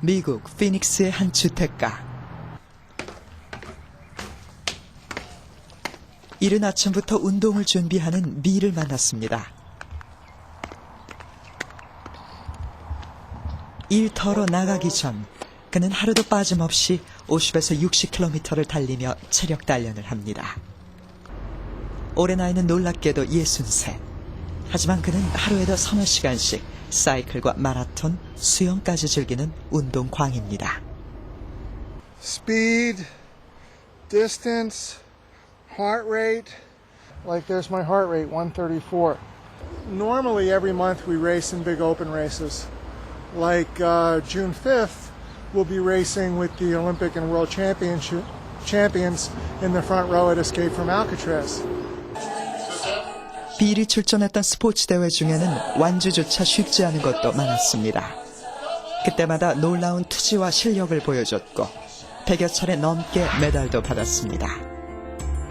미국 피닉스의 한 주택가. 이른 아침부터 운동을 준비하는 미를 만났습니다. 일터로 나가기 전 그는 하루도 빠짐없이 50에서 60km를 달리며 체력 단련을 합니다. 올해 나이는 놀랍게도 63. 하지만 그는 하루에도 서너 시간씩 사이클과 마라톤, 수영까지 즐기는 운동광입니다. Speed, distance, heart rate. Like there's my heart rate, 134. Normally every month we race in big open races. Like June 5th, we'll be racing with the Olympic and World champions in the front row at Escape from Alcatraz. 빌이 출전했던 스포츠 대회 중에는 완주조차 쉽지 않은 것도 많았습니다. 그때마다 놀라운 투지와 실력을 보여줬고 100여 차례 넘게 메달도 받았습니다.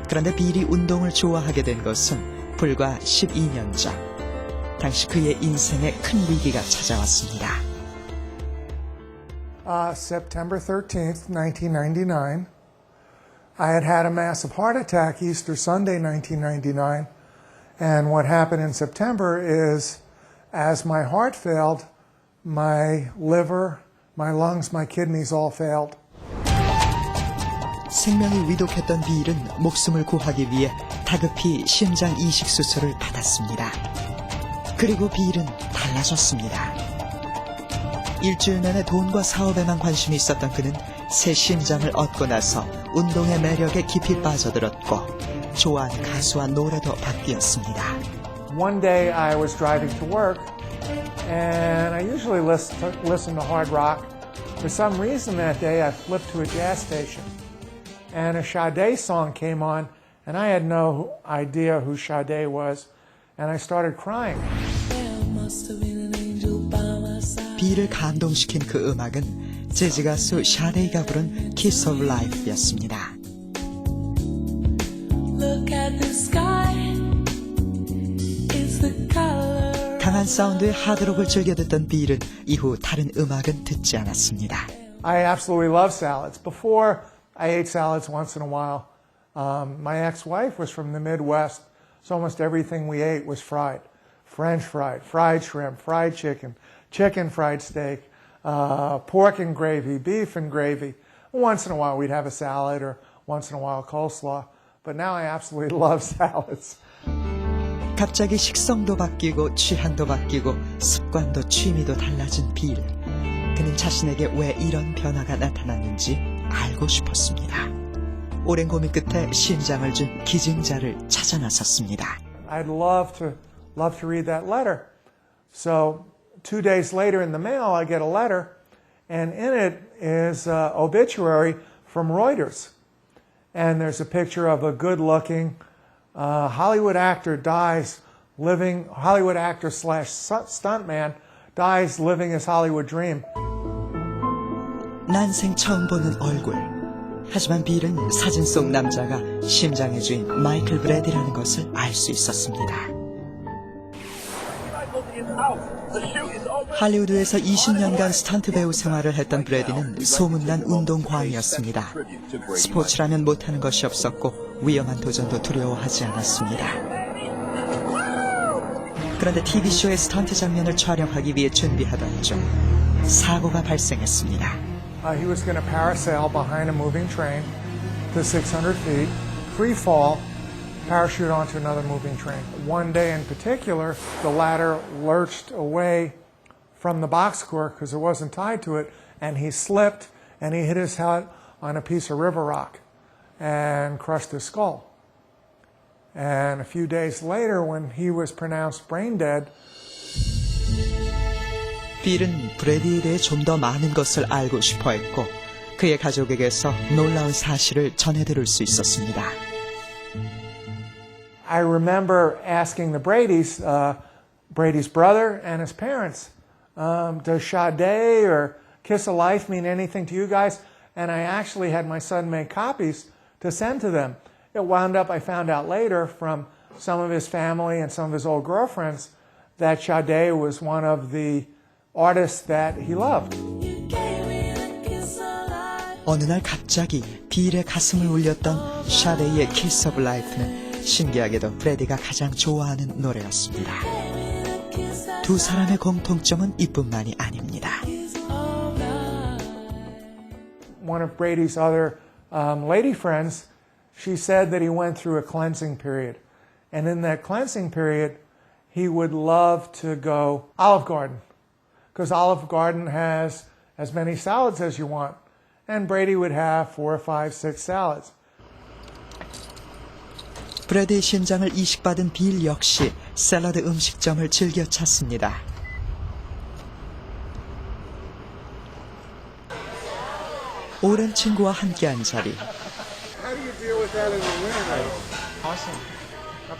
그런데 빌이 운동을 좋아하게 된 것은 불과 12년 전. 당시 그의 인생에 큰 위기가 찾아왔습니다. September 13th, 1999. I had a massive heart attack Easter Sunday, 1999. And what happened in September is, as my heart failed, my liver, my lungs, my kidneys all failed. 생명이 위독했던 빌은 목숨을 구하기 위해 다급히 심장 이식 수술을 받았습니다. 그리고 빌은 달라졌습니다. 일주일 내내 돈과 사업에만 관심이 있었던 그는 새 심장을 얻고 나서 운동의 매력에 깊이 빠져들었고 좋아하는 가수와 노래도 바뀌었습니다. One day I was driving to work and I usually listen to hard rock. For some reason that day I flipped to a jazz station and a Sade song came on and I had no idea who Sade was and I started crying. 빌을 감동시킨 그 음악은 재즈 가수 샤데이가 부른 Kiss of Life였습니다. 강한 사운드의 하드록을 즐겨 듣던 빌은 이후 다른 음악은 듣지 않았습니다. I absolutely love salads. Before, I ate salads once in a while. My ex-wife was from the Midwest, so almost everything we ate was fried. French fried, fried shrimp, fried chicken, chicken fried steak, pork and gravy, beef and gravy. Once in a while we'd have a salad or once in a while coleslaw. But now I absolutely love salads. 갑자기 식성도 바뀌고 취향도 바뀌고 습관도 취미도 달라진 빌. 그는 자신에게 왜 이런 변화가 나타났는지 알고 싶었습니다. 오랜 고민 끝에 심장을 준 기증자를 찾아 나섰습니다. I'd love to read that letter. So 2 days later in the mail I get a letter and in it is an obituary from Reuters. And there's a picture of a good-looking Hollywood actor Hollywood actor slash stuntman dies living his Hollywood dream. 난생 처음 보는 얼굴. 하지만 빌은 사진 속 남자가 심장의 주인 마이클 브래디라는 것을 알 수 있었습니다. 할리우드에서 20년간 스턴트 배우 생활을 했던 브래디는 소문난 운동광이었습니다. 스포츠라면 못하는 것이 없었고 위험한 도전도 두려워하지 않았습니다. 그런데 TV쇼의 스턴트 장면을 촬영하기 위해 준비하던 중 사고가 발생했습니다. He was going to parasail behind a moving train to 600 feet, free fall, parachute onto another moving train. One day in particular, the ladder lurched away from the box core because it wasn't tied to it, and he slipped and he hit his head on a piece of river rock and crushed his skull. And a few days later, when he was pronounced brain dead, 빌은 브래디에 대해 좀 더 많은 것을 알고 싶어 했고 그의 가족에게서 놀라운 사실을 전해들을 수 있었습니다. I remember asking the Brady's, Brady's brother and his parents, does Sade or Kiss of Life mean anything to you guys? And I actually had my son make copies to send to them. It wound up, I found out later from some of his family and some of his old girlfriends that Sade was one of the artists that he loved. 어느 날 갑자기 빌의 가슴을 울렸던 샤데이의 Kiss of Life는 신기하게도 브래디가 가장 좋아하는 노래였습니다. 두 사람의 공통점은 이뿐만이 아닙니다. One of Brady's other lady friends, she said that he went through a cleansing period. And in that cleansing period, he would love to go Olive Garden. Because Olive Garden has as many salads as you want. And Brady would have 4, 5, 6 salads. 브래디의 심장을 이식받은 빌 역시 샐러드 음식점을 즐겨 찾습니다. 오랜 친구와 함께한 자리.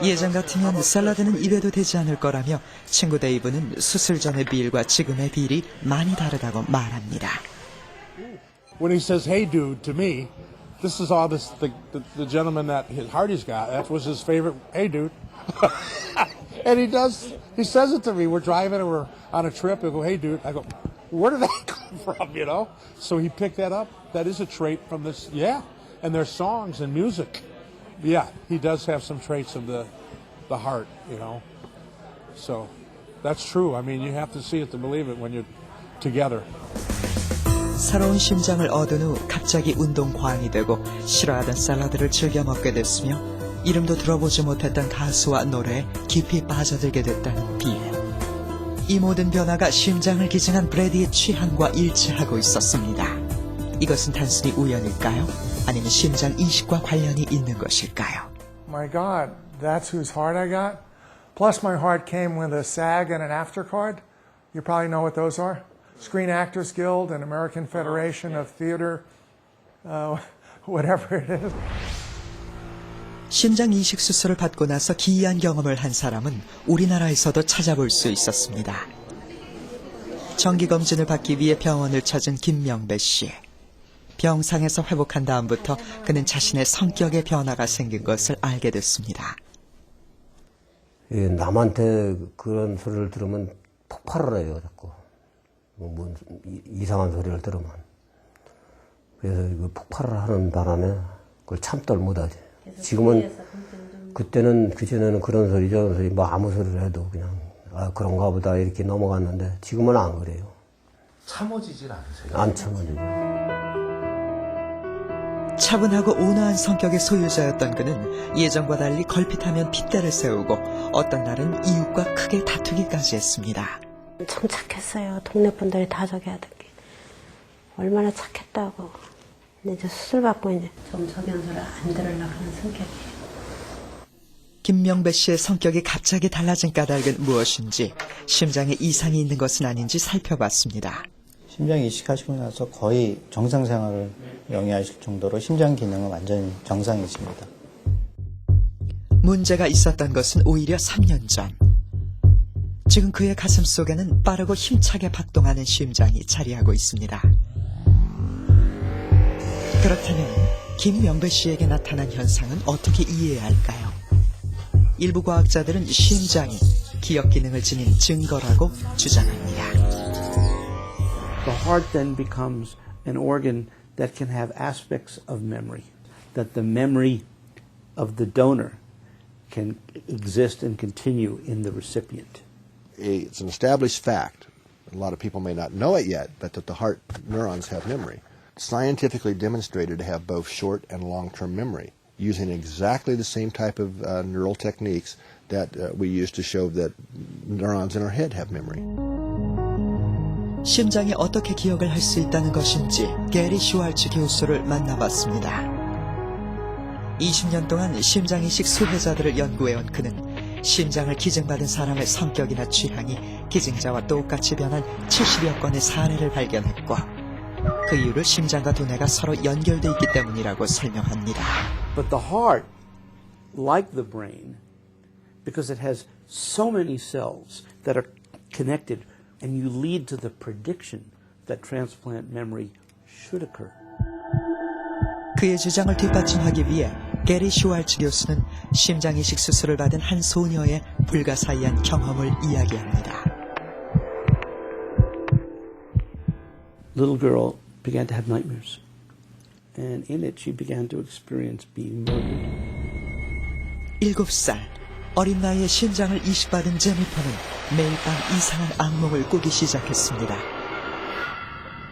예전 같으면 샐러드는 입에도 되지 않을 거라며 친구 데이브는 수술 전의 빌과 지금의 빌이 많이 다르다고 말합니다. When he says, "Hey, dude," to me, this is all this the gentleman that Hardy's got. That was his favorite. Hey, dude, and he says it to me. We're driving and we're on a trip. I go, "Hey, dude," I go, "Where did that come from?" You know. So he picked that up. That is a trait from this. Yeah, and their songs and music. Yeah, he does have some traits of the heart. You know. So that's true. I mean, you have to see it to believe it when you're together. 새로운 심장을 얻은 후 갑자기 운동광이 되고 싫어하던 샐러드를 즐겨 먹게 됐으며 이름도 들어보지 못했던 가수와 노래에 깊이 빠져들게 됐다는 빌. 이 모든 변화가 심장을 기증한 브래디의 취향과 일치하고 있었습니다. 이것은 단순히 우연일까요? 아니면 심장 이식과 관련이 있는 것일까요? My God, that's whose heart I got? Plus my heart came with a SAG and an AFTER card. You probably know what those are. Screen Actors Guild and American Federation of Theater, whatever it is. 심장 이식 수술을 받고 나서 기이한 경험을 한 사람은 우리나라에서도 찾아볼 수 있었습니다. 정기검진을 받기 위해 병원을 찾은 김명배 씨. 병상에서 회복한 다음부터 그는 자신의 성격에 변화가 생긴 것을 알게 됐습니다. 예, 남한테 그런 소리를 들으면 폭발을 해요, 자꾸. 뭐 이상한 소리를 들으면. 그래서 이거 폭발을 하는 바람에 그걸 참들 못하지. 지금은 그전에는 그런 소리 저런 소리 뭐 아무 소리를 해도 그냥 아 그런가 보다 이렇게 넘어갔는데 지금은 안 그래요. 참아지질 않으세요? 안 참아지고. 차분하고 온화한 성격의 소유자였던 그는 예전과 달리 걸핏하면 핏대를 세우고 어떤 날은 이웃과 크게 다투기까지 했습니다. 참 착했어요. 동네 분들이 다 저기 하던 게 얼마나 착했다고. 근데 이제 수술 받고 이제 좀 저변소를 안 들으려고 하는 성격이에요. 김명배 씨의 성격이 갑자기 달라진 까닭은 무엇인지 심장에 이상이 있는 것은 아닌지 살펴봤습니다. 심장 이식하시고 나서 거의 정상 생활을 영위하실 정도로 심장 기능은 완전히 정상이십니다. 문제가 있었던 것은 오히려 3년 전. 지금 그의 가슴 속에는 빠르고 힘차게 박동하는 심장이 자리하고 있습니다. 그렇다면 김명배 씨에게 나타난 현상은 어떻게 이해해야 할까요? 일부 과학자들은 심장이 기억 기능을 지닌 증거라고 주장합니다. The heart then becomes an organ that can have aspects of memory, that the memory of the donor can exist and continue in the recipient. It's an established fact, a lot of people may not know it yet, but that the heart neurons have memory. Scientifically demonstrated to have both short and long-term memory, using exactly the same type of neural techniques that we use to show that neurons in our head have memory. 심장이 어떻게 기억을 할 수 있다는 것인지 게리 슈왈츠 교수를 만나봤습니다. 20년 동안 심장 이식 수혜자들을 연구해온 그는 심장을 기증받은 사람의 성격이나 취향이 기증자와 똑같이 변한 70여 건의 사례를 발견했고 그 이유를 심장과 두뇌가 서로 연결돼 있기 때문이라고 설명합니다. But the heart, like the brain, because it has so many cells that are connected, and you lead to the prediction that transplant memory should occur. 그의 주장을 뒷받침하기 위해 게리 슈왈츠 교수는 심장 이식 수술을 받은 한 소녀의 불가사의한 경험을 이야기합니다. Little girl began to have nightmares. and in it she began to experience being murdered. 7살 어린 나이에 심장을 이식받은 제니퍼는 매일 밤 이상한 악몽을 꾸기 시작했습니다.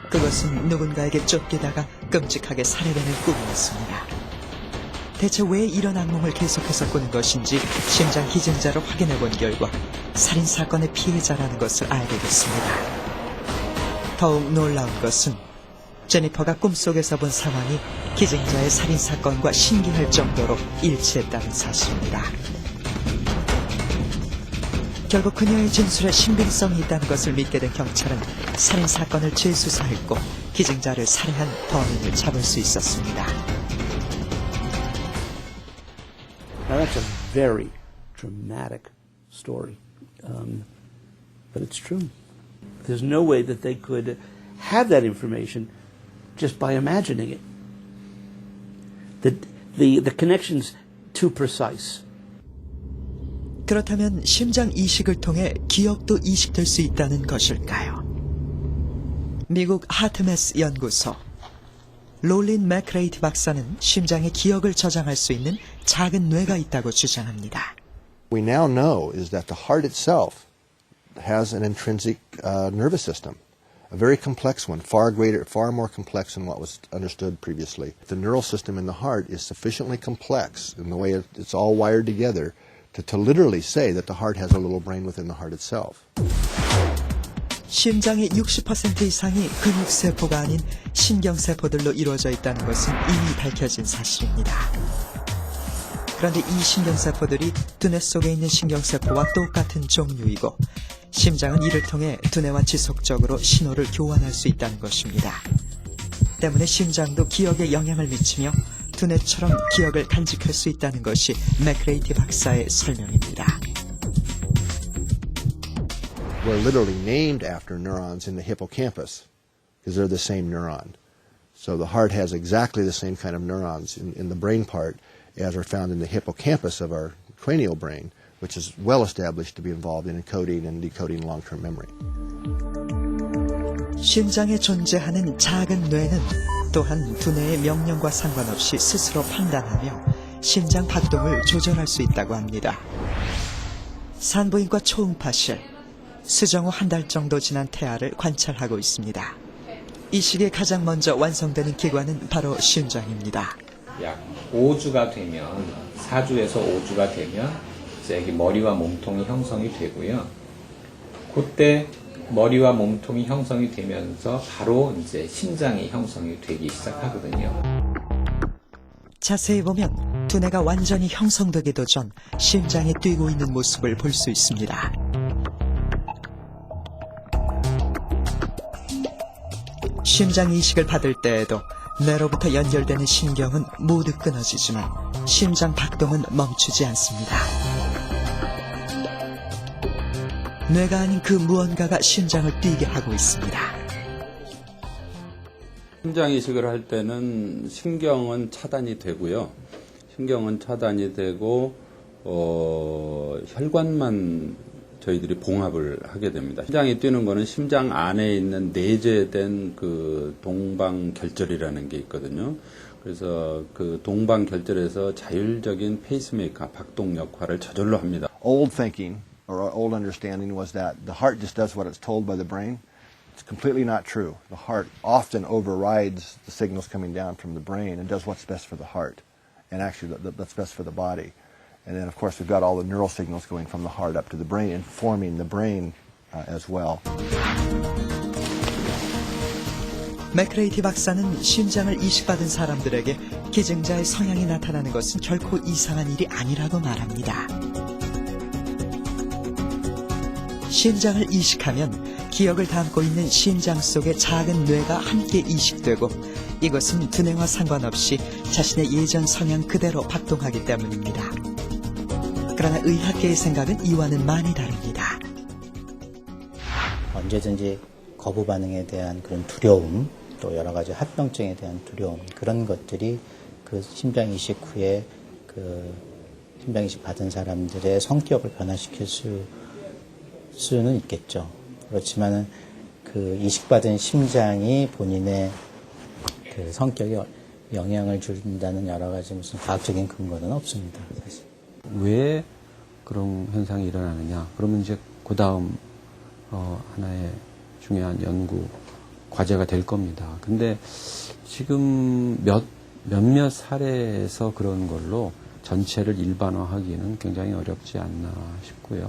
그것은 누군가에게 쫓기다가 끔찍하게 살해되는 꿈이었습니다. 대체 왜 이런 악몽을 계속해서 꾸는 것인지 심장 기증자를 확인해본 결과 살인사건의 피해자라는 것을 알게 됐습니다. 더욱 놀라운 것은 제니퍼가 꿈속에서 본 상황이 기증자의 살인사건과 신기할 정도로 일치했다는 사실입니다. 결국 그녀의 진술에 신빙성이 있다는 것을 믿게 된 경찰은 살인사건을 재수사했고 기증자를 살해한 범인을 잡을 수 있었습니다. Now that's a very dramatic story, but it's true. There's no way that they could have that information just by imagining it. The connection's too precise. 그렇다면 심장 이식을 통해 기억도 이식될 수 있다는 것일까요? 미국 하트메스 연구소 롤린 맥크레이트 박사는 심장의 기억을 저장할 수 있는 작은 뇌가 있다고 주장합니다. We now know is that the heart itself has an intrinsic nervous system, a very complex one, far more complex than what was understood previously. The neural system in the heart is sufficiently complex in the way it's all wired together to literally say that the heart has a little brain within the heart itself. 심장의 60% 이상이 근육세포가 아닌 신경세포들로 이루어져 있다는 것은 이미 밝혀진 사실입니다. 그런데 이 신경세포들이 두뇌 속에 있는 신경세포와 똑같은 종류이고 심장은 이를 통해 두뇌와 지속적으로 신호를 교환할 수 있다는 것입니다. 때문에 심장도 기억에 영향을 미치며 두뇌처럼 기억을 간직할 수 있다는 것이 맥크레이티 박사의 설명입니다. Were literally named after neurons in the hippocampus because they're the same neuron. So the heart has exactly the same kind of neurons in the brain part as are found in the hippocampus of our cranial brain, which is well established to be involved in encoding and decoding long-term memory. 심장에 존재하는 작은 뇌는 또한 두뇌의 명령과 상관없이 스스로 판단하며 심장 박동을 조절할 수 있다고 합니다. 산부인과 초음파실, 수정 후 한 달 정도 지난 태아를 관찰하고 있습니다. 이 시기에 가장 먼저 완성되는 기관은 바로 심장입니다. 약 5주가 되면 4주에서 5주가 되면 이제 여기 머리와 몸통이 형성이 되고요. 그때 머리와 몸통이 형성이 되면서 바로 이제 심장이 형성이 되기 시작하거든요. 자세히 보면 두뇌가 완전히 형성되기도 전 심장이 뛰고 있는 모습을 볼 수 있습니다. 심장 이식을 받을 때에도 뇌로부터 연결되는 신경은 모두 끊어지지만 심장 박동은 멈추지 않습니다. 뇌가 아닌 그 무언가가 심장을 뛰게 하고 있습니다. 심장 이식을 할 때는 신경은 차단이 되고요. 신경은 차단이 되고 혈관만 저희들이 봉합을 하게 됩니다. 심장이 뛰는 거는 심장 안에 있는 내재된 그 동방결절이라는 게 있거든요. 그래서 그 동방결절에서 자율적인 페이스메이커 박동 역할을 저절로 합니다. Old thinking or old understanding was that the heart just does what it's told by the brain. It's completely not true. The heart often overrides the signals coming down from the brain and does what's best for the heart, and actually that's best for the body. And then, of course, we've got all the neural signals going from the heart up to the brain, informing the brain as well. 맥크레이티 박사는 심장을 이식받은 사람들에게 기증자의 성향이 나타나는 것은 결코 이상한 일이 아니라고 말합니다. 심장을 이식하면 기억을 담고 있는 심장 속의 작은 뇌가 함께 이식되고 이것은 두뇌와 상관없이 자신의 예전 성향 그대로 박동하기 때문입니다. 그러나 의학계의 생각은 이와는 많이 다릅니다. 언제든지 거부 반응에 대한 그런 두려움, 또 여러 가지 합병증에 대한 두려움, 그런 것들이 그 심장 이식 후에 그 심장 이식 받은 사람들의 성격을 변화시킬 수는 있겠죠. 그렇지만은 그 이식받은 심장이 본인의 그 성격이 영향을 준다는 여러 가지 무슨 과학적인 근거는 없습니다. 사실. 왜 그런 현상이 일어나느냐? 그러면 이제 그 다음 하나의 중요한 연구 과제가 될 겁니다. 근데 지금 몇몇 사례에서 그런 걸로 전체를 일반화하기는 굉장히 어렵지 않나 싶고요.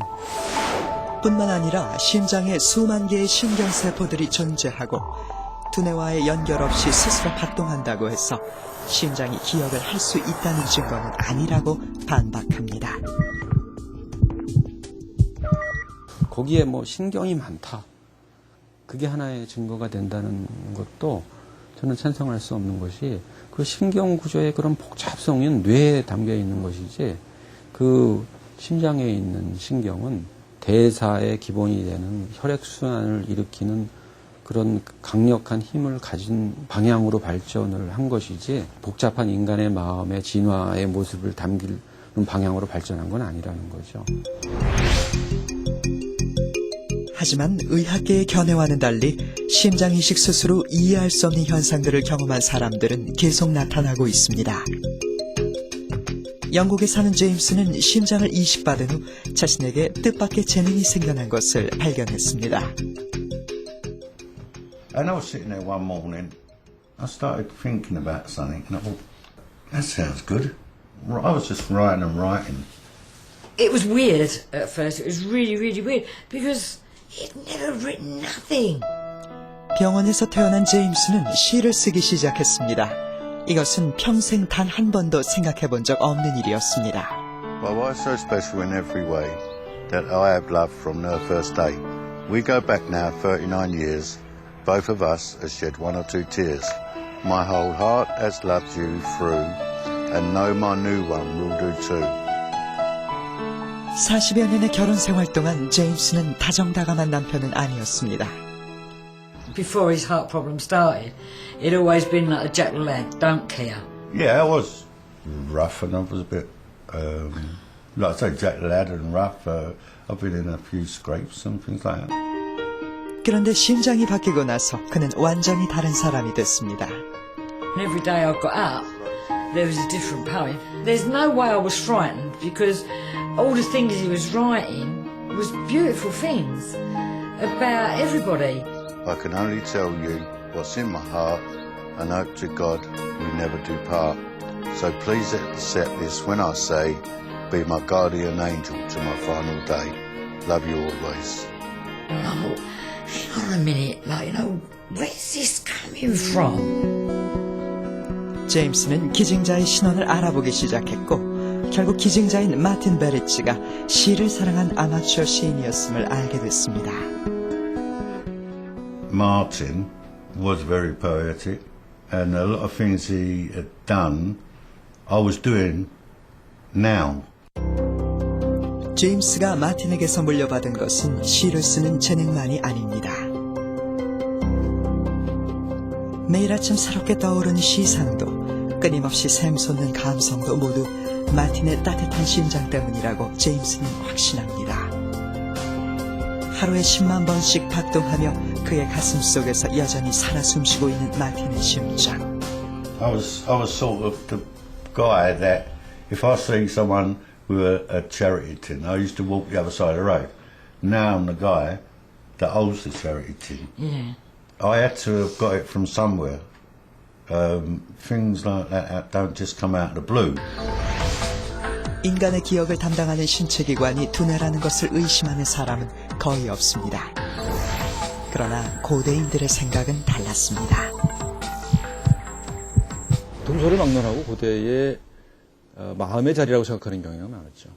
뿐만 아니라 심장에 수만 개의 신경세포들이 존재하고 두뇌와의 연결 없이 스스로 활동한다고 해서 심장이 기억을 할 수 있다는 증거는 아니라고 반박합니다. 거기에 뭐 신경이 많다. 그게 하나의 증거가 된다는 것도 저는 찬성할 수 없는 것이 그 신경 구조의 그런 복잡성은 뇌에 담겨 있는 것이지 그 심장에 있는 신경은 대사의 기본이 되는 혈액순환을 일으키는 그런 강력한 힘을 가진 방향으로 발전을 한 것이지 복잡한 인간의 마음의 진화의 모습을 담기는 방향으로 발전한 건 아니라는 거죠. 하지만 의학계의 견해와는 달리 심장 이식 수술 후 이해할 수 없는 현상들을 경험한 사람들은 계속 나타나고 있습니다. 영국에 사는 제임스는 심장을 이식받은 후 자신에게 뜻밖의 재능이 생겨난 것을 발견했습니다. And I was sitting there one morning, I started thinking about something, and I thought, that sounds good. I was just writing and writing. It was weird at first, it was really, really weird, because he'd never written nothing. 병원에서 태어난 제임스는 시를 쓰기 시작했습니다. 이것은 평생 단 한 번도 생각해 본 적 없는 일이었습니다. My wife's so special in every way that I have loved from her first day. We go back now 39 years. Both of us have shed one or two tears. My whole heart has loved you through, and know my new one will do too. 40여 년의 결혼 생활 동안 제임스는 다정다감한 남편은 아니었습니다. Before his heart problem started, he'd always been like a jack lad, don't care. Yeah, I was rough, and I was a bit, like I say, jack lad and rough. I've been in a few scrapes and things like that. 그런데 심장이 바뀌고 나서 그는 완전히 다른 사람이 됐습니다. And every day I got up, there was a different poem. There's no way I was frightened because all the things he was writing was beautiful things about everybody. I can only tell you what's in my heart and hope to God we never do part. So please accept this when I say, be my guardian angel to my final day. Love you always. Oh, hang on a minute, like, you know, where's this coming from? 제임스는 기증자의 신원을 알아보기 시작했고 결국 기증자인 마틴 베리치가 시를 사랑한 아마추어 시인이었음을 알게 됐습니다. Martin was very poetic, and a lot of things he had done, I was doing now. 제임스가 마틴에게서 물려받은 것은 시를 쓰는 재능만이 아닙니다. 매일 아침 새롭게 떠오르는 시상도 끊임없이 샘솟는 감성도 모두 마틴의 따뜻한 심장 때문이라고 제임스는 확신합니다. 하루에 10만 번씩 박동하며 그의 가슴 속에서 여전히 살아 숨쉬고 있는 마틴의 심장. I was sort of the guy that if I see someone with a charity tin, I used to walk the other side of the road. Now I'm the guy that holds the charity tin. Yeah. I had to have got it from somewhere. Things like that don't just come out of the blue. 인간의 기억을 담당하는 신체기관이 두뇌라는 것을 의심하는 사람은 거의 없습니다. 그러나 고대인들의 생각은 달랐습니다. 동서를막론하고 고대의 마음의 자리라고 생각하는 경향이 많았죠.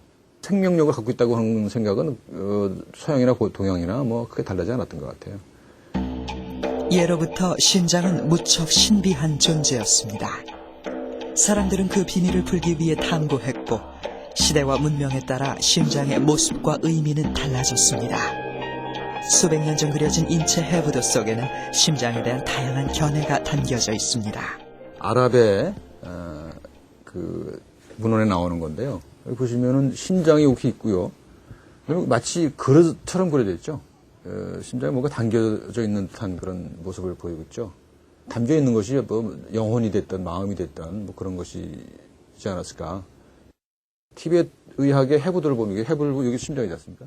생명력을 갖고 있다고 하는 생각은 서양이나 동양이나 뭐 크게 달라지 않았던 것 같아요. 예로부터 심장은 무척 신비한 존재였습니다. 사람들은 그 비밀을 풀기 위해 탐구했고 시대와 문명에 따라 심장의 모습과 의미는 달라졌습니다. 수백 년 전 그려진 인체 해부도 속에는 심장에 대한 다양한 견해가 담겨져 있습니다. 아랍의 그 문헌에 나오는 건데요. 여기 보시면은 심장이 이렇게 있고요. 마치 그릇처럼 그려져 있죠. 심장에 뭔가 담겨져 있는 듯한 그런 모습을 보이고 있죠. 담겨 있는 것이 뭐 영혼이 됐든 마음이 됐든 뭐 그런 것이지 않았을까. 티베트 의학의 해부들을 보면 이게 해부 여기 심장이지 않습니까?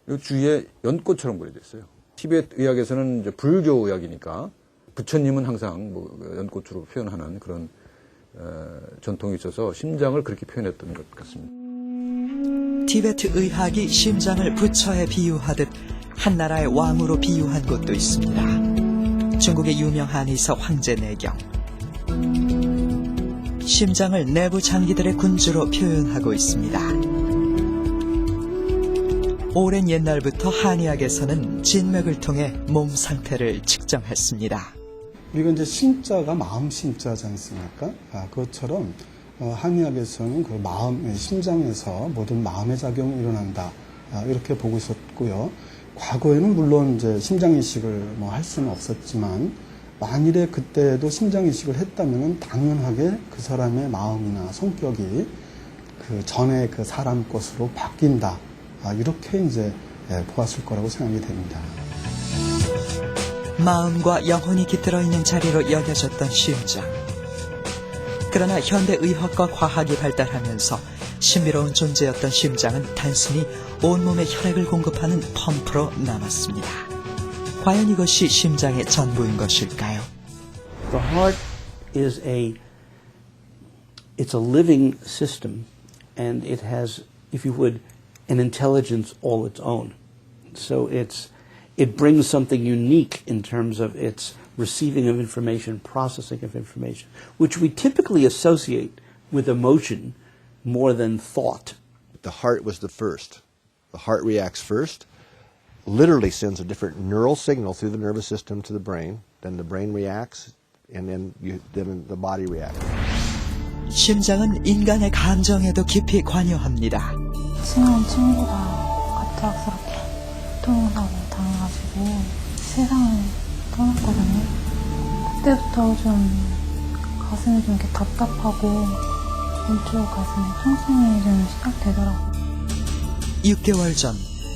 이 주위에 연꽃처럼 그려져 있어요. 티베트 의학에서는 이제 불교 의학이니까 부처님은 항상 뭐 연꽃으로 표현하는 그런 전통이 있어서 심장을 그렇게 표현했던 것 같습니다. 티베트 의학이 심장을 부처에 비유하듯 한나라의 왕으로 비유한 곳도 있습니다. 중국의 유명 한의사 황제내경. 심장을 내부 장기들의 군주로 표현하고 있습니다. 오랜 옛날부터 한의학에서는 진맥을 통해 몸 상태를 측정했습니다. 우리가 이제 심자가 마음 심자지 않습니까? 그것처럼 한의학에서는 그 마음, 심장에서 모든 마음의 작용이 일어난다. 이렇게 보고 있었고요. 과거에는 물론 이제 심장 이식을 뭐 할 수는 없었지만 만일에 그때도 심장 이식을 했다면 당연하게 그 사람의 마음이나 성격이 그 전에 그 사람 것으로 바뀐다. 이렇게 이제 보았을 거라고 생각이 됩니다. 마음과 영혼이 깃들어 있는 자리로 여겨졌던 심장. 그러나 현대 의학과 과학이 발달하면서 신비로운 존재였던 심장은 단순히 온몸에 혈액을 공급하는 펌프로 남았습니다. 과연 이것이 심장의 전부인 것일까요? The heart is it's a living system, and it has, if you would, an intelligence all its own. So it brings something unique in terms of its receiving of information, processing of information, which we typically associate with emotion more than thought. The heart was the first. The heart reacts first, literally sends a different neural signal through the nervous system to the brain, then the brain reacts, and then the body reacts. 심장은 인간의 감정에도 깊이 관여합니다. 친한 친구가 갑작스럽게 교통사고 당해가지고 세상을 떠났거든요. 그때부터 좀 가슴이 좀 이렇게 답답하고 왼쪽 가슴에 상승이 좀 시작되더라고요. 6개월 전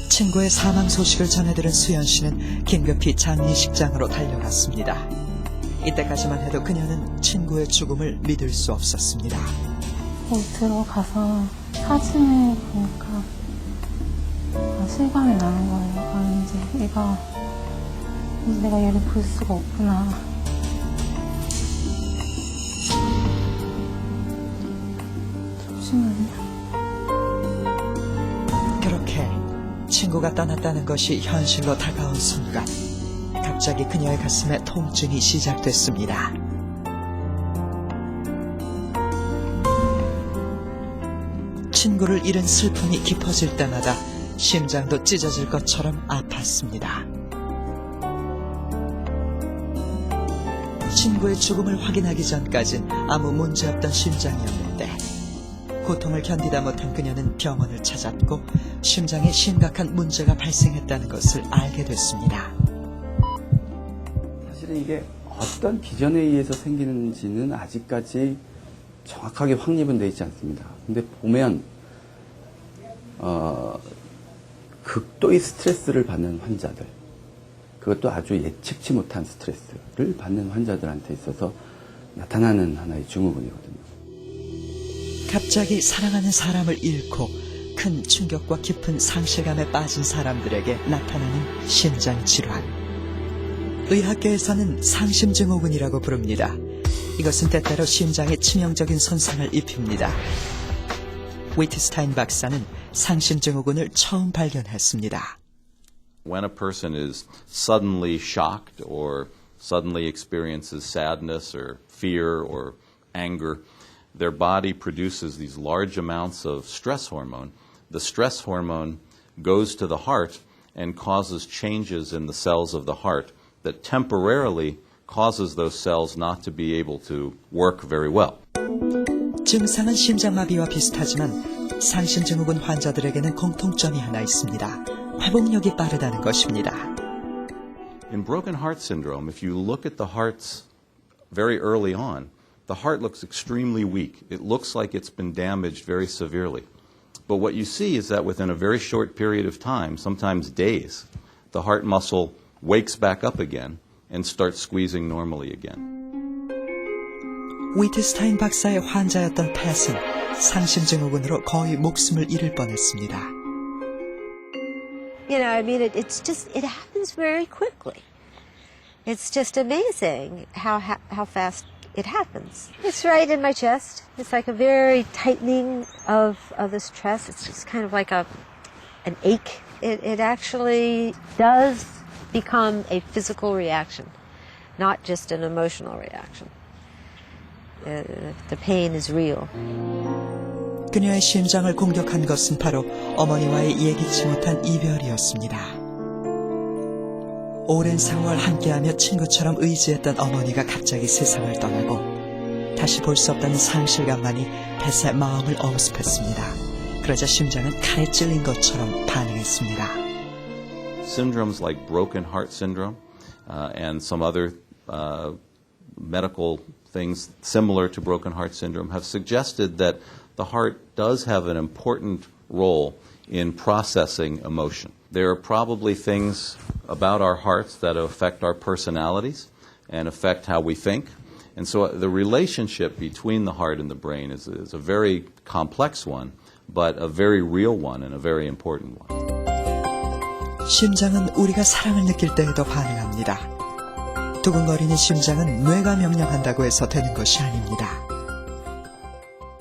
친구의 사망 소식을 전해들은 수연 씨는 긴급히 장례식장으로 달려갔습니다. 이때까지만 해도 그녀는 친구의 죽음을 믿을 수 없었습니다. 들어가서 사진을 보니까 실감이 나는 거예요. 이제 내가 얘를 볼 수가 없구나. 잠시만요. 그렇게 친구가 떠났다는 것이 현실로 다가온 순간 갑자기 그녀의 가슴에 통증이 시작됐습니다. 친구를 잃은 슬픔이 깊어질 때마다 심장도 찢어질 것처럼 아팠습니다. 친구의 죽음을 확인하기 전까진 아무 문제 없던 심장이었는데 고통을 견디다 못한 그녀는 병원을 찾았고 심장에 심각한 문제가 발생했다는 것을 알게 됐습니다. 사실은 이게 어떤 기전에 의해서 생기는지는 아직까지 정확하게 확립은 되어 있지 않습니다. 근데 보면 극도의 스트레스를 받는 환자들, 그것도 아주 예측치 못한 스트레스를 받는 환자들한테 있어서 나타나는 하나의 증후군이거든요. 갑자기 사랑하는 사람을 잃고 큰 충격과 깊은 상실감에 빠진 사람들에게 나타나는 심장질환. 의학계에서는 상심증후군이라고 부릅니다. 이것은 때때로 심장에 치명적인 손상을 입힙니다. 위트스타인 박사는 상심증후군을 처음 발견했습니다. When a person is suddenly shocked or suddenly experiences sadness or fear or anger, their body produces these large amounts of stress hormone. The stress hormone goes to the heart and causes changes in the cells of the heart that temporarily causes those cells not to be able to work very well. 증상은 심장마비와 비슷하지만 상심증후군 환자들에게는 공통점이 하나 있습니다. 회복력이 빠르다는 것입니다. In broken heart syndrome, if you look at the hearts very early on, the heart looks extremely weak. It looks like it's been damaged very severely. But what you see is that within a very short period of time, sometimes days, the heart muscle wakes back up again and start squeezing normally again. 위트스타인 박사의 환자였던 팻은 상심증후군으로 거의 목숨을 잃을 뻔했습니다. You know, I mean, it happens very quickly. It's just amazing how fast it happens. It's right in my chest. It's like a very tightening of this chest. It's just kind of like an ache. It actually does become a physical reaction, not just an emotional reaction. The pain is real. 그녀의 심장을 공격한 것은 바로 어머니와의 예기치 못한 이별이었습니다. 오랜 세월 함께하며 친구처럼 의지했던 어머니가 갑자기 세상을 떠나고 다시 볼 수 없다는 상실감만이 팻의 마음을 어우습했습니다. 그러자 심장은 칼에 찔린 것처럼 반응했습니다. Syndromes like broken heart syndrome and some other medical things similar to broken heart syndrome have suggested that the heart does have an important role in processing emotion. There are probably things about our hearts that affect our personalities and affect how we think. And so the relationship between the heart and the brain is a very complex one, but a very real one and a very important one. 심장은 우리가 사랑을 느낄 때에도 반응합니다. 두근거리는 심장은 뇌가 명령한다고 해서 되는 것이 아닙니다.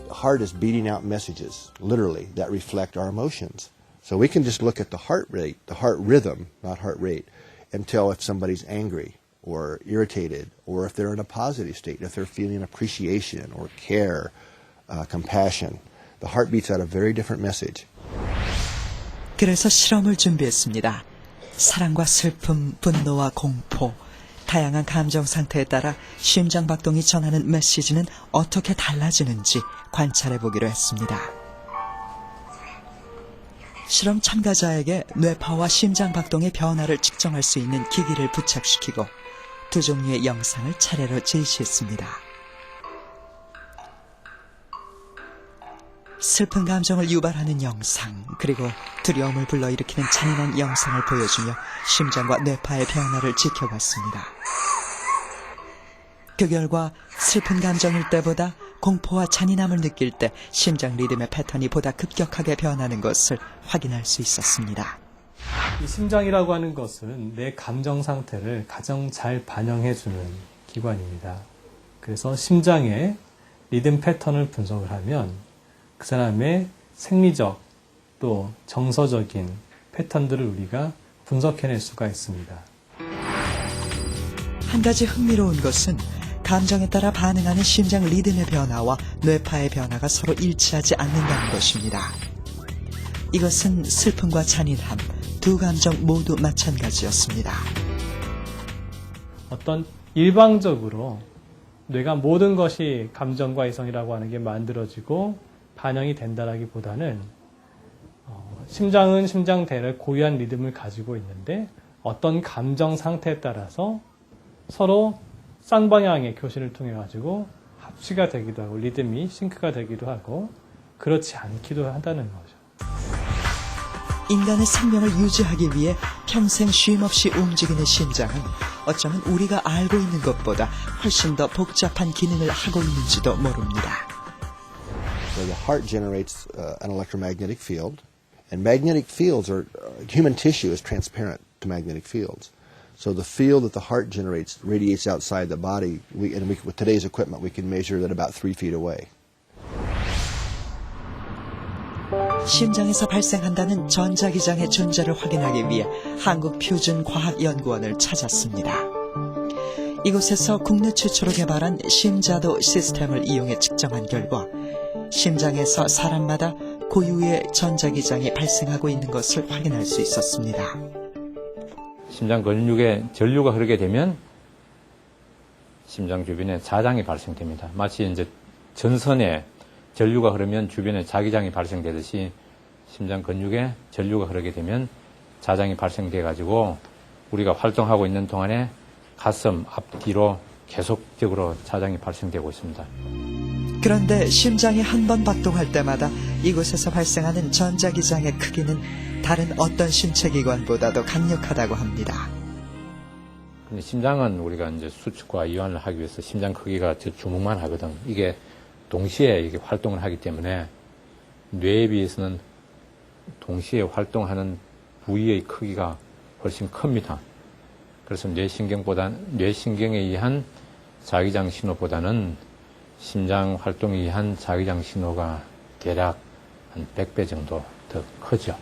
The heart is beating out messages, literally, that reflect our emotions. So we can just look at the heart rate, the heart rhythm, not heart rate, and tell if somebody's angry or irritated or if they're in a positive state, if they're feeling appreciation or care, compassion. The heart beats out a very different message. 그래서 실험을 준비했습니다. 사랑과 슬픔, 분노와 공포, 다양한 감정 상태에 따라 심장 박동이 전하는 메시지는 어떻게 달라지는지 관찰해 보기로 했습니다. 실험 참가자에게 뇌파와 심장 박동의 변화를 측정할 수 있는 기기를 부착시키고 두 종류의 영상을 차례로 제시했습니다. 슬픈 감정을 유발하는 영상, 그리고 두려움을 불러일으키는 잔인한 영상을 보여주며 심장과 뇌파의 변화를 지켜봤습니다. 그 결과 슬픈 감정일 때보다 공포와 잔인함을 느낄 때 심장 리듬의 패턴이 보다 급격하게 변하는 것을 확인할 수 있었습니다. 이 심장이라고 하는 것은 내 감정 상태를 가장 잘 반영해주는 기관입니다. 그래서 심장의 리듬 패턴을 분석을 하면 그 사람의 생리적 또 정서적인 패턴들을 우리가 분석해낼 수가 있습니다. 한 가지 흥미로운 것은 감정에 따라 반응하는 심장 리듬의 변화와 뇌파의 변화가 서로 일치하지 않는다는 것입니다. 이것은 슬픔과 잔인함, 두 감정 모두 마찬가지였습니다. 어떤 일방적으로 뇌가 모든 것이 감정과 이성이라고 하는 게 만들어지고 반영이 된다라기보다는 심장은 심장대를 고유한 리듬을 가지고 있는데 어떤 감정 상태에 따라서 서로 쌍방향의 교신을 통해 가지고 합치가 되기도 하고 리듬이 싱크가 되기도 하고 그렇지 않기도 한다는 거죠. 인간의 생명을 유지하기 위해 평생 쉼없이 움직이는 심장은 어쩌면 우리가 알고 있는 것보다 훨씬 더 복잡한 기능을 하고 있는지도 모릅니다. So the heart generates an electromagnetic field, and magnetic fields are human tissue is transparent to magnetic fields. So the field that the heart generates radiates outside the body. With today's equipment, we can measure that about 3 feet away. 심장에서 발생한다는 전자기장의 존재를 확인하기 위해 한국표준과학연구원을 찾았습니다. 이곳에서 국내 최초로 개발한 심자도 시스템을 이용해 측정한 결과 심장에서 사람마다 고유의 전자기장이 발생하고 있는 것을 확인할 수 있었습니다. 심장 근육에 전류가 흐르게 되면 심장 주변에 자장이 발생됩니다. 마치 이제 전선에 전류가 흐르면 주변에 자기장이 발생되듯이 심장 근육에 전류가 흐르게 되면 자장이 발생돼 가지고 우리가 활동하고 있는 동안에 가슴 앞뒤로 계속적으로 자장이 발생되고 있습니다. 그런데 심장이 한 번 박동할 때마다 이곳에서 발생하는 전자기장의 크기는 다른 어떤 신체기관보다도 강력하다고 합니다. 근데 심장은 우리가 이제 수축과 이완을 하기 위해서 심장 크기가 주먹만 하거든. 이게 동시에 이게 활동을 하기 때문에 뇌에 비해서는 동시에 활동하는 부위의 크기가 훨씬 큽니다. 그래서 뇌신경에 의한 자기장 신호보다는 심장 활동에 의한 자기장 신호가 대략 한 100배 정도 더 크죠.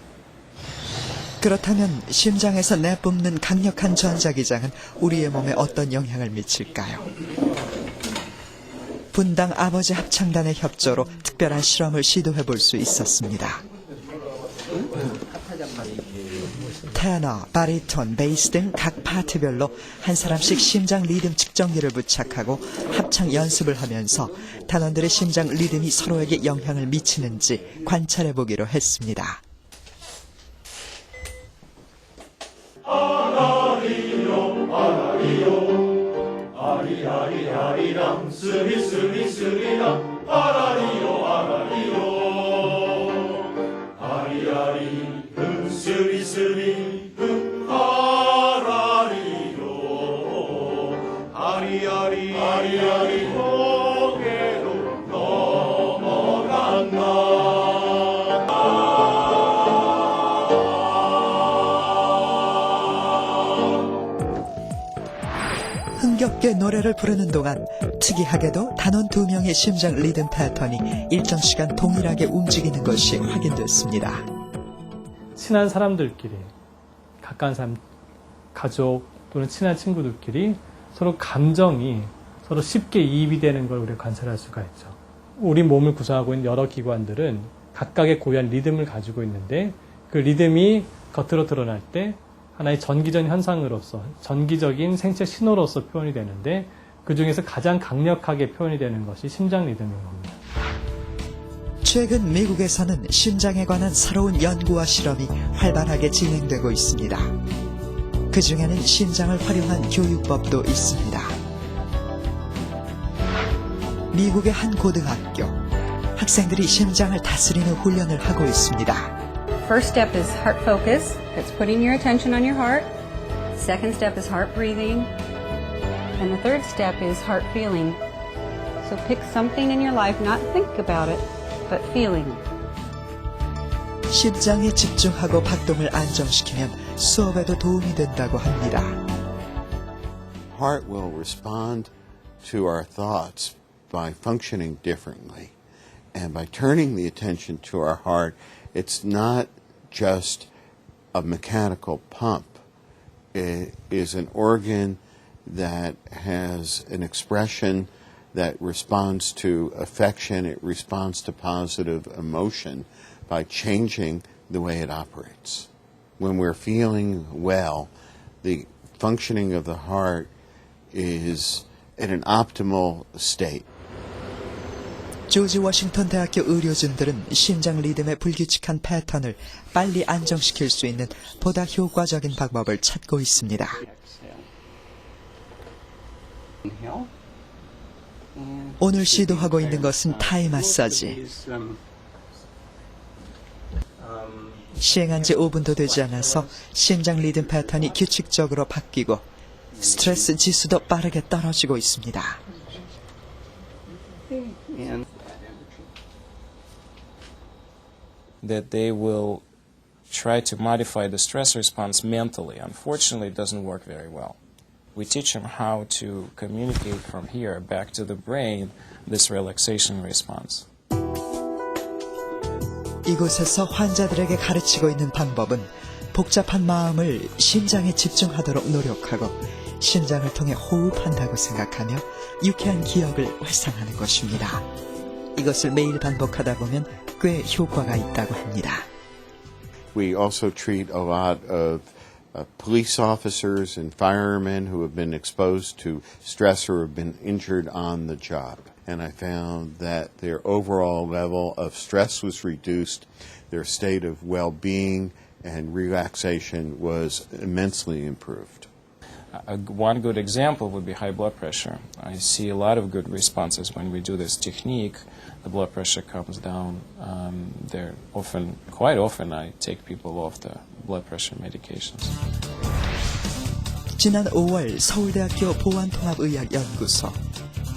그렇다면 심장에서 내뿜는 강력한 전자기장은 우리의 몸에 어떤 영향을 미칠까요? 분당 아버지 합창단의 협조로 특별한 실험을 시도해 볼 수 있었습니다. 테너, 바리톤, 베이스 등 각 파트별로 한 사람씩 심장 리듬 측정기를 부착하고 합창 연습을 하면서 단원들의 심장 리듬이 서로에게 영향을 미치는지 관찰해 보기로 했습니다. 아리아리아리랑 스리스리스리랑 아라리요 아라리요 아리아리 스리스리 아라리요 아리아리 아리아리 고개로 넘어간다. 흥겹게 노래를 부르는 동안 특이하게도 단원 2명의 심장 리듬 패턴이 일정 시간 동일하게 움직이는 것이 확인됐습니다. 친한 사람들끼리, 가까운 사람, 가족 또는 친한 친구들끼리 서로 감정이 서로 쉽게 이입이 되는 걸 우리가 관찰할 수가 있죠. 우리 몸을 구성하고 있는 여러 기관들은 각각의 고유한 리듬을 가지고 있는데 그 리듬이 겉으로 드러날 때 하나의 전기적 현상으로서 전기적인 생체 신호로서 표현이 되는데 그 중에서 가장 강력하게 표현이 되는 것이 심장 리듬인 겁니다. 최근 미국에서는 심장에 관한 새로운 연구와 실험이 활발하게 진행되고 있습니다. 그 중에는 심장을 활용한 교육법도 있습니다. 미국의 한 고등학교, 학생들이 심장을 다스리는 훈련을 하고 있습니다. First step is heart focus. That's putting your attention on your heart. Second step is heart breathing. And the third step is heart feeling. So pick something in your life, not think about it, but feeling it. 심장에 집중하고 박동을 안정시키면 수업에도 도움이 된다고 합니다. Heart will respond to our thoughts by functioning differently. And by turning the attention to our heart, it's not just a mechanical pump. It is an organ that has an expression that responds to affection, it responds to positive emotion by changing the way it operates. When we're feeling well, the functioning of the heart is at an optimal state. 조지 워싱턴 대학교 의료진들은 심장 리듬의 불규칙한 패턴을 빨리 안정시킬 수 있는 보다 효과적인 방법을 찾고 있습니다. 오늘 시도하고 있는 것은 타이 마사지. 시행한 지 5분도 되지 않아서 심장 리듬 패턴이 규칙적으로 바뀌고 스트레스 지수도 빠르게 떨어지고 있습니다. That they will try to modify the stress response mentally. Unfortunately, it doesn't work very well. We teach them how to communicate from here back to the brain this relaxation response. 이곳에서 환자들에게 가르치고 있는 방법은 복잡한 마음을 심장에 집중하도록 노력하고 심장을 통해 호흡한다고 생각하며 유쾌한 기억을 회상하는 것입니다. 이것을 매일 반복하다 보면 꽤 효과가 있다고 합니다. We also treat a lot of police officers and firemen who have been exposed to stress or have been injured on the job. And I found that their overall level of stress was reduced, their state of well-being and relaxation was immensely improved. One good example would be high blood pressure. I see a lot of good responses when we do this technique. The blood pressure comes down. Quite often I take people off the blood pressure medications. 지난 5월 서울대학교 보안통합의학연구소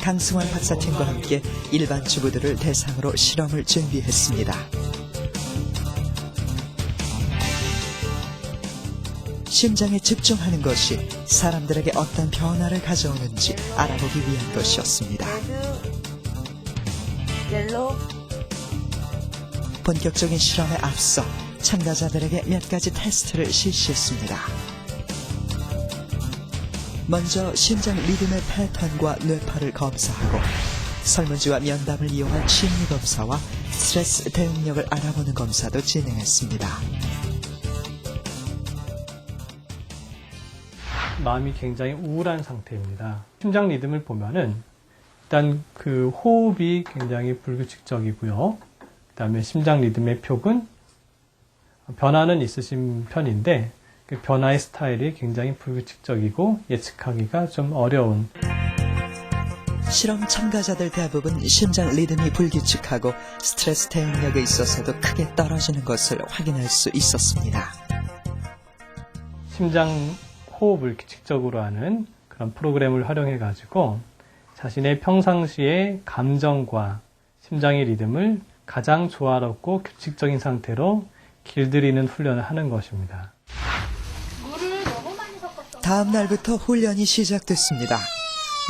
강승환 박사팀과 함께 일반 주부들을 대상으로 실험을 준비했습니다. 심장에 집중하는 것이 사람들에게 어떤 변화를 가져오는지 알아보기 위한 것이었습니다. 본격적인 실험에 앞서 참가자들에게 몇 가지 테스트를 실시했습니다. 먼저 심장 리듬의 패턴과 뇌파를 검사하고 설문지와 면담을 이용한 심리검사와 스트레스 대응력을 알아보는 검사도 진행했습니다. 마음이 굉장히 우울한 상태입니다. 심장 리듬을 보면은 일단 그 호흡이 굉장히 불규칙적이고요. 그다음에 심장 리듬의 표근 변화는 있으신 편인데 그 변화의 스타일이 굉장히 불규칙적이고 예측하기가 좀 어려운. 실험 참가자들 대부분 심장 리듬이 불규칙하고 스트레스 대응력에 있어서도 크게 떨어지는 것을 확인할 수 있었습니다. 심장 호흡을 규칙적으로 하는 그런 프로그램을 활용해 가지고 자신의 평상시의 감정과 심장의 리듬을 가장 조화롭고 규칙적인 상태로 길들이는 훈련을 하는 것입니다. 다음 날부터 훈련이 시작됐습니다.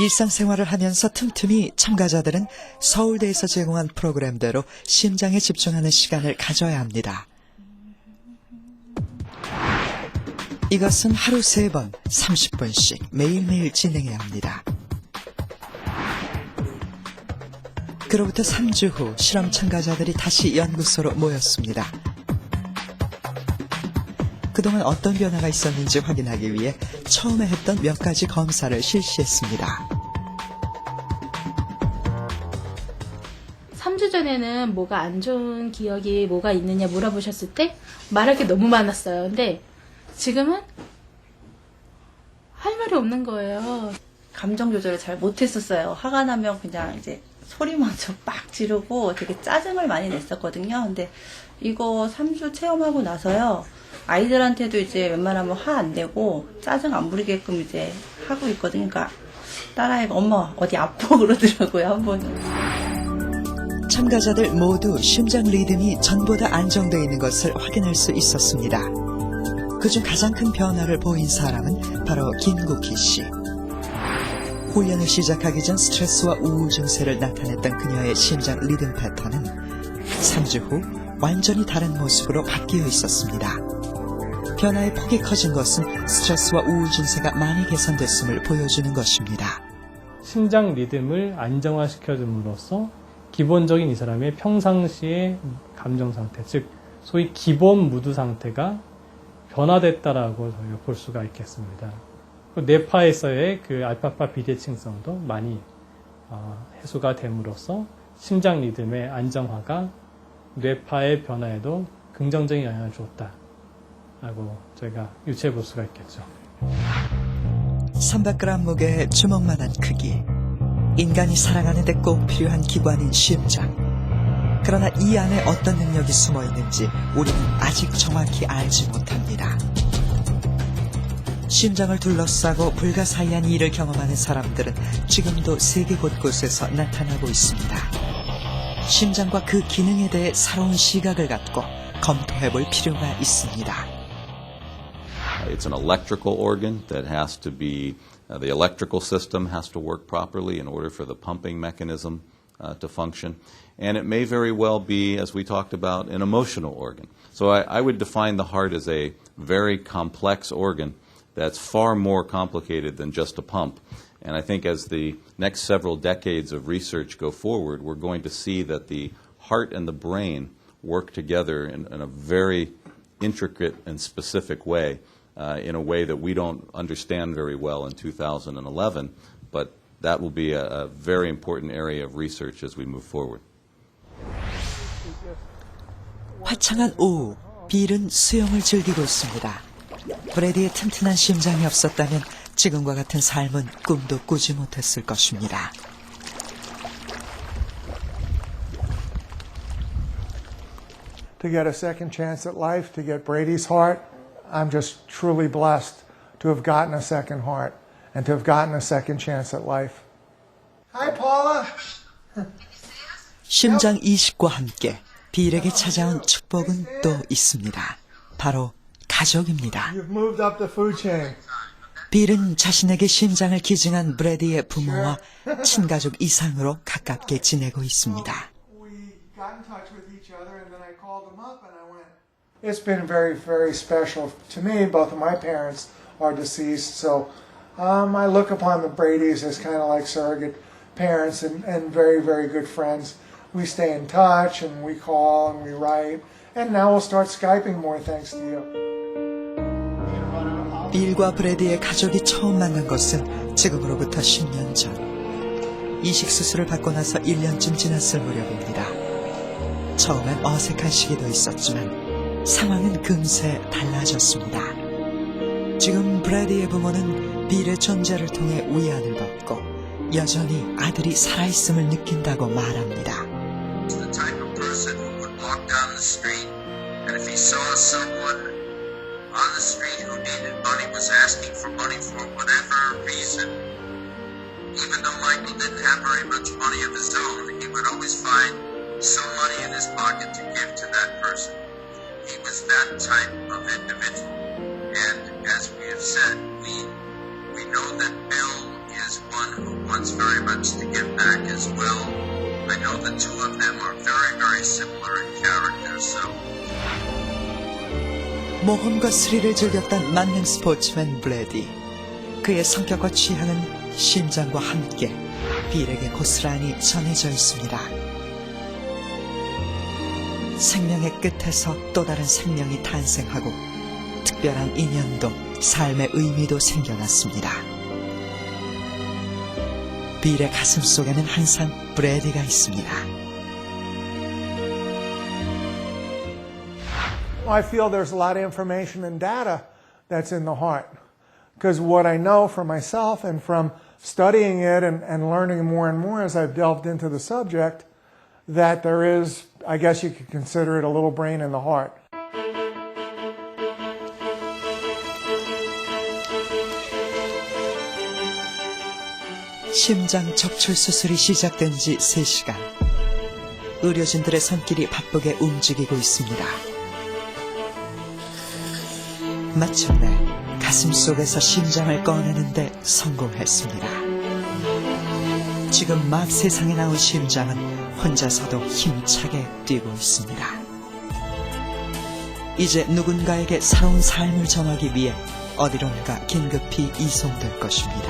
일상생활을 하면서 틈틈이 참가자들은 서울대에서 제공한 프로그램대로 심장에 집중하는 시간을 가져야 합니다. 이것은 하루 3번 30분씩 매일매일 진행해야 합니다. 그로부터 3주 후 실험 참가자들이 다시 연구소로 모였습니다. 그동안 어떤 변화가 있었는지 확인하기 위해 처음에 했던 몇 가지 검사를 실시했습니다. 3주 전에는 뭐가 안 좋은 기억이 뭐가 있느냐 물어보셨을 때 말할 게 너무 많았어요. 근데 지금은 할 말이 없는 거예요. 감정 조절을 잘 못했었어요. 화가 나면 그냥 이제 소리 먼저 빡 지르고 되게 짜증을 많이 냈었거든요. 근데 이거 3주 체험하고 나서요. 아이들한테도 이제 웬만하면 화 안 내고 짜증 안 부리게끔 이제 하고 있거든요. 그러니까 딸아이가 엄마 어디 아파 그러더라고요, 한 번은. 참가자들 모두 심장 리듬이 전보다 안정되어 있는 것을 확인할 수 있었습니다. 그중 가장 큰 변화를 보인 사람은 바로 김국희 씨. 훈련을 시작하기 전 스트레스와 우울 증세를 나타냈던 그녀의 심장 리듬 패턴은 3주 후 완전히 다른 모습으로 바뀌어 있었습니다. 변화의 폭이 커진 것은 스트레스와 우울 증세가 많이 개선됐음을 보여주는 것입니다. 심장 리듬을 안정화시켜줌으로써 기본적인 이 사람의 평상시의 감정 상태, 즉 소위 기본 무드 상태가 변화됐다라고 저희가 볼 수가 있겠습니다. 뇌파에서의 그 알파파 비대칭성도 많이 해소가 됨으로써 심장 리듬의 안정화가 뇌파의 변화에도 긍정적인 영향을 줬다라고 저희가 유추해 볼 수가 있겠죠. 300g 무게의 주먹만한 크기, 인간이 살아가는 데 꼭 필요한 기관인 심장. 그러나 이 안에 어떤 능력이 숨어 있는지 우리는 아직 정확히 알지 못합니다. 심장을 둘러싸고 불가사의한 일을 경험하는 사람들은 지금도 세계 곳곳에서 나타나고 있습니다. 심장과 그 기능에 대해 새로운 시각을 갖고 검토해볼 필요가 있습니다. It's an electrical organ that has to be, the electrical system has to work properly in order for the pumping mechanism to function. And it may very well be, as we talked about, an emotional organ. So I would define the heart as a very complex organ that's far more complicated than just a pump. And I think as the next several decades of research go forward, we're going to see that the heart and the brain work together in a very intricate and specific way, in a way that we don't understand very well in 2011, but that will be a very important area of research as we move forward. 화창한 오후, 빌은 수영을 즐기고 있습니다. 브래디의 튼튼한 심장이 없었다면 지금과 같은 삶은 꿈도 꾸지 못했을 것입니다. To get a second chance at life, to get Brady's heart, I'm just truly blessed to have gotten a second heart and to have gotten a second chance at life. Hi, Paula. 심장 이식과 함께 빌에게 찾아온 축복은 또 있습니다. 바로 가족입니다. You've moved up the food chain. 빌은 자신에게 심장을 기증한 브래디의 부모와 친가족 이상으로 가깝게 지내고 있습니다. It's been very, very special to me. Both of my parents are deceased, so I look upon the Bradys as kind of like surrogate parents and very, very good friends. We stay in touch and we call and we write, and now we'll start Skyping more thanks to you. 빌과 브래디의 가족이 처음 만난 것은 지금으로부터 10년 전. 이식 수술을 받고 나서 1년쯤 지났을 무렵입니다. 처음엔 어색한 시기도 있었지만 상황은 금세 달라졌습니다. 지금 브래디의 부모는 빌의 존재를 통해 위안을 받고 여전히 아들이 살아있음을 느낀다고 말합니다. The type of person who would walk down the street, and if he saw someone on the street who needed money, was asking for money for whatever reason, even though Michael didn't have very much money of his own, he would always find some money in his pocket to give to that person. He was that type of individual. And as we have said, we know that Bill is one who wants very much to give back as well. I know the two of them are very, very similar in character, so. 모험과 스릴을 즐겼던 만능 스포츠맨 브래디. 그의 성격과 취향은 심장과 함께 빌에게 고스란히 전해져 있습니다. 생명의 끝에서 또 다른 생명이 탄생하고 특별한 인연도 삶의 의미도 생겨났습니다. 빌의 가슴 속에는 항상 브래디가 있습니다. I feel there's a lot of information and data that's in the heart. Because what I know for myself and from studying it and learning more and more as I've delved into the subject, that there is, I guess you could consider it a little brain in the heart. 심장 적출 수술이 시작된 지 3시간. 의료진들의 손길이 바쁘게 움직이고 있습니다. 마침내 가슴 속에서 심장을 꺼내는데 성공했습니다. 지금 막 세상에 나온 심장은 혼자서도 힘차게 뛰고 있습니다. 이제 누군가에게 새로운 삶을 전하기 위해 어디론가 긴급히 이송될 것입니다.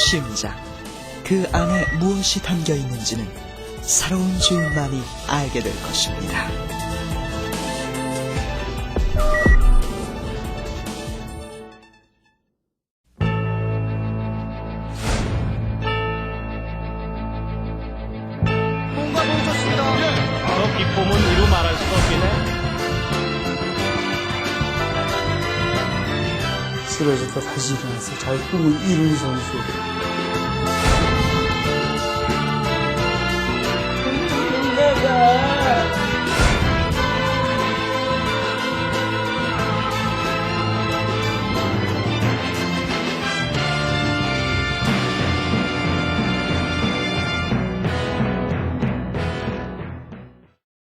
심장, 그 안에 무엇이 담겨 있는지는 새로운 주인만이 알게 될 것입니다. 뭔가 멈췄습니다. 저 기쁨은 이루 말할 수 없겠네. 쓰러졌다 다시 일어나서 자기 꿈을 이룬 선수.